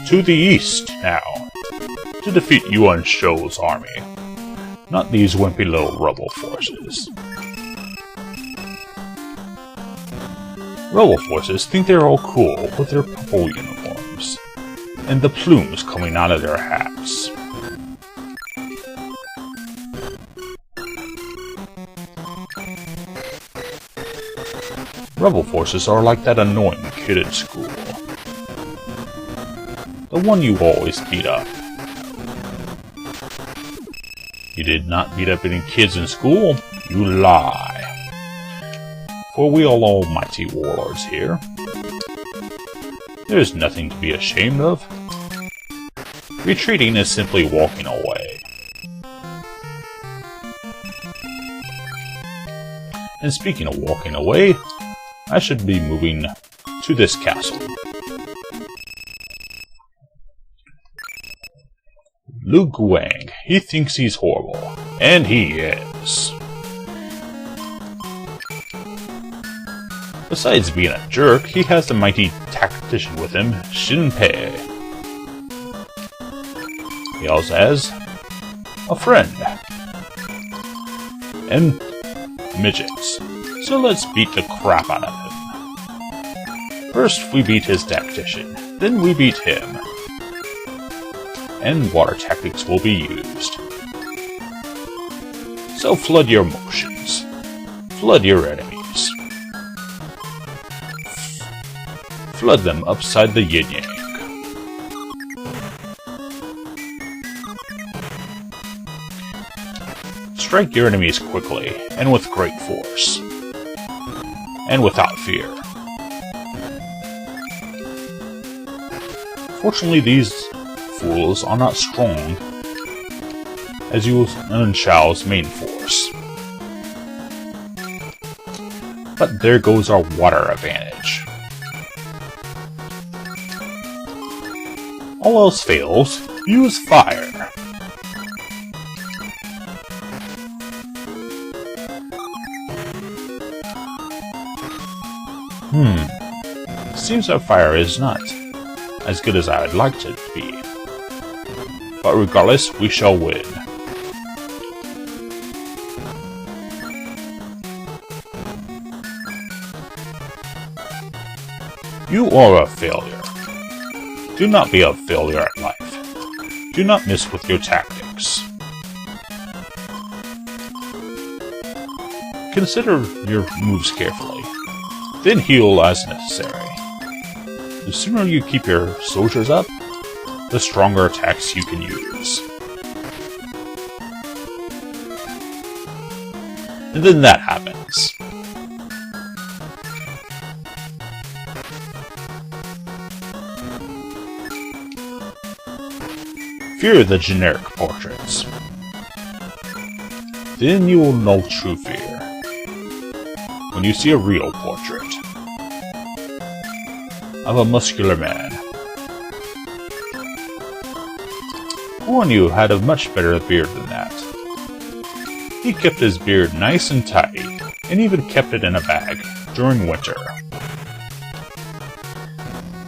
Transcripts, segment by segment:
To the east, now, to defeat Yuan Shao's army. Not these wimpy little rebel forces. Rebel forces think they're all cool with their purple uniforms, and the plumes coming out of their hats. Rebel forces are like that annoying kid at school. The one you always beat up. You did not beat up any kids in school? You lie. For we are all mighty warlords here. There's nothing to be ashamed of. Retreating is simply walking away. And speaking of walking away, I should be moving to this castle. Lu Guang, he thinks he's horrible, and he is. Besides being a jerk, he has the mighty tactician with him, Xin Pei. He also has a friend. And midgets. So let's beat the crap out of him. First we beat his tactician, then we beat him. And water tactics will be used. So flood your motions. Flood your enemies. Flood them upside the yin-yang. Strike your enemies quickly, and with great force. And without fear. Fortunately, these fools are not strong as Yuan Shao's main force. But there goes our water advantage. All else fails, use fire. Seems that fire is not as good as I would like it to be. But regardless, we shall win. You are a failure. Do not be a failure at life. Do not miss with your tactics. Consider your moves carefully, then heal as necessary. The sooner you keep your soldiers up, the stronger attacks you can use. And then that happens. Fear the generic portraits. Then you will know true fear. When you see a real portrait of a muscular man. Guan Yu had a much better beard than that. He kept his beard nice and tidy, and even kept it in a bag during winter.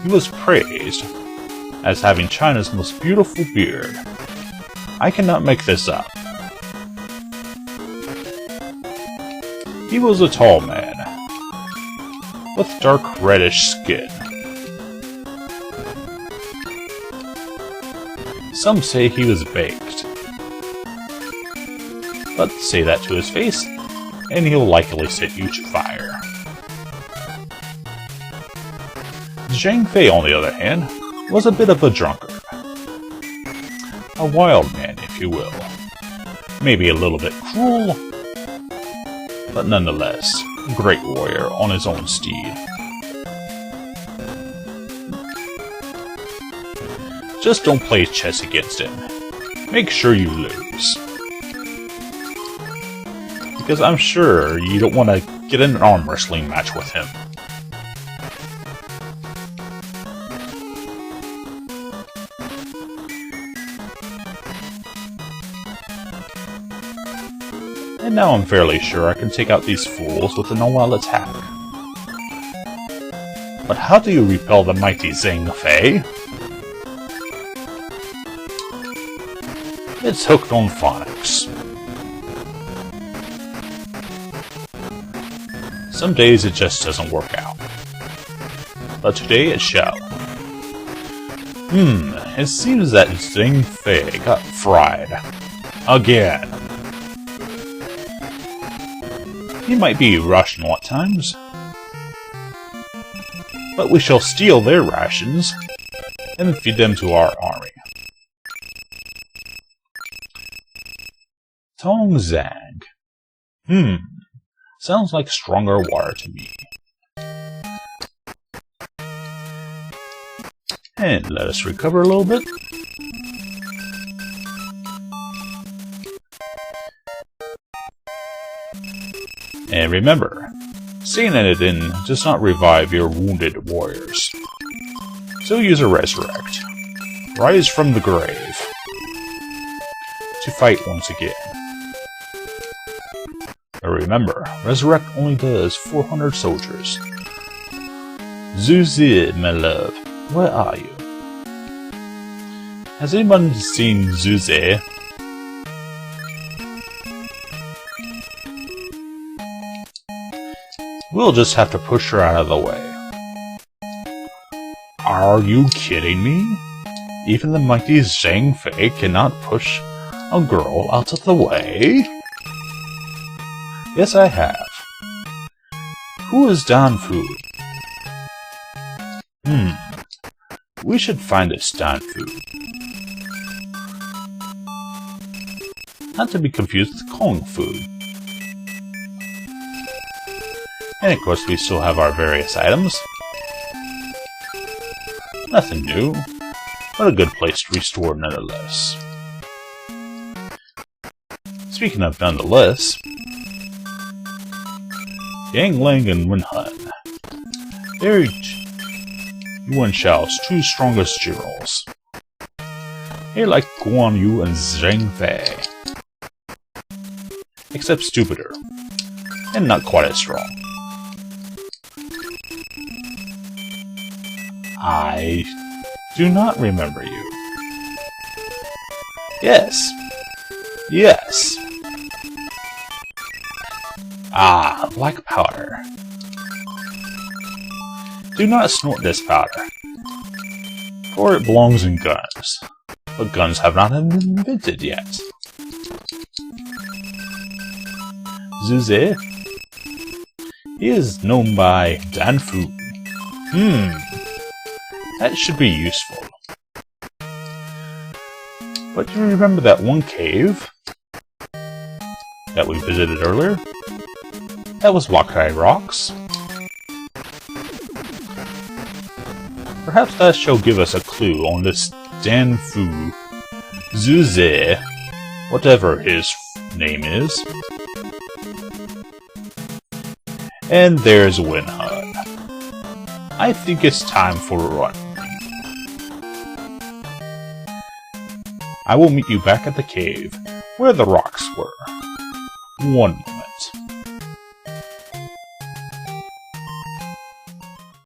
He was praised as having China's most beautiful beard. I cannot make this up. He was a tall man, with dark reddish skin. Some say he was baked, but say that to his face, and he'll likely set you to fire. Zhang Fei, on the other hand, was a bit of a drunkard. A wild man, if you will. Maybe a little bit cruel, but nonetheless, a great warrior on his own steed. Just don't play chess against him. Make sure you lose. Because I'm sure you don't want to get in an arm wrestling match with him. And now I'm fairly sure I can take out these fools with a no-while attack. But how do you repel the mighty Zhang Fei? It's hooked on phonics. Some days it just doesn't work out. But today it shall. It seems that Zhang Fei got fried. Again. He might be rational at times, but we shall steal their rations and feed them to our army. Tongzang. Sounds like stronger water to me. And let us recover a little bit. And remember, staying at it in does not revive your wounded warriors. So use a resurrect. Rise from the grave to fight once again. But remember, resurrect only does 400 soldiers. Zuzi, my love, where are you? Has anyone seen Zuzi? We'll just have to push her out of the way. Are you kidding me? Even the mighty Zhang Fei cannot push a girl out of the way? Yes, I have. Who is Danfu? We should find this Danfu. Not to be confused with Kung Fu. And of course we still have our various items. Nothing new, but a good place to restore nonetheless. Speaking of nonetheless, Yang Lang and Wen Han. They're Yuan Shao's two strongest generals. They're like Guan Yu and Zhang Fei, except stupider, and not quite as strong. I do not remember you. Yes. Yes. Ah, black powder. Do not snort this powder, for it belongs in guns, but guns have not been invented yet. Zuze? He is known by Danfu. That should be useful. But do you remember that one cave that we visited earlier? That was Wakai Rocks. Perhaps that shall give us a clue on this Danfu Zuze, whatever his name is. And there's Wen Han. I think it's time for a run. I will meet you back at the cave, where the rocks were. One moment.